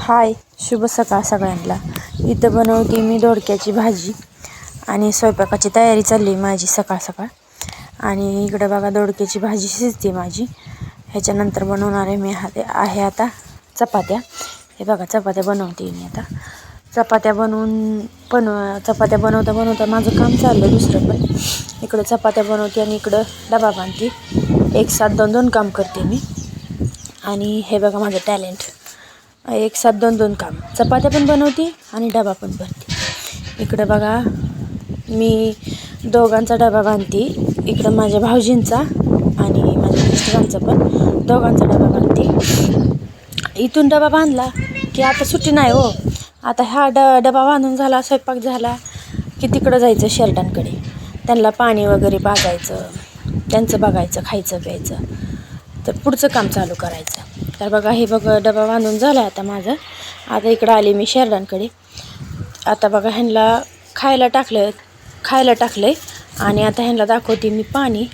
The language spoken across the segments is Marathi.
हाय, शुभ सकाळ सगळ्यांना. इथं बनवते मी दोडक्याची भाजी आणि स्वयंपाकाची तयारी चालली आहे माझी सकाळ सकाळ. आणि इकडं बघा दोडक्याची भाजी शिजते माझी. ह्याच्यानंतर बनवणार आहे मी आहे आता चपात्या. हे बघा चपात्या बनवते मी आता. चपात्या चपात्या बनवता बनवता माझं काम चाललं दुसरं पण. इकडं चपात्या बनवते आणि इकडं डबा बांधते. एक साथ दोन काम करते मी. आणि हे बघा माझं टॅलेंट, एक साथ दोन काम, चपात्या पण बनवते आणि डबा पण भरते. इकडं बघा मी दोघांचा डबा बांधते. इकडं माझ्या भाऊजींचा आणि माझ्या मिस्टरांचा पण दोघांचा डबा बांधते. इथून डबा बांधला की आता सुट्टी नाही हो. आता हा डबा बांधून झाला, स्वयंपाक झाला की तिकडं जायचं शेरडांकडे. त्यांना पाणी वगैरे पाजायचं, त्यांचं बघायचं, खायचं प्यायचं, तर पुढचं काम चालू करायचं. तर बघा हे डबा बांधून झाला आता माझा. आता इकडं आले मी शेरडांकडे. आता बघा ह्यांना खायला टाकलं आहे आणि आता ह्यांना दाखवते मी पाणी.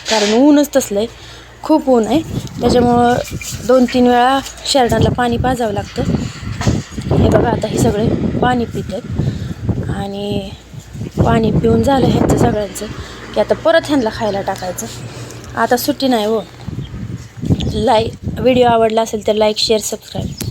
कारण ऊनच तसलं आहे, खूप ऊन आहे, त्याच्यामुळं 2-3 वेळा शेरडांना पाणी पाजावं लागतं. हे बघा आता हे सगळे पाणी पितात आणि पाणी पिऊन झालं ह्यांचं सगळ्यांचं की आता परत ह्यांना खायला टाकायचं. आता सुट्टी नाही हो. व्हिडिओ आवडला असेल तर लाईक, शेअर, सबस्क्राईब.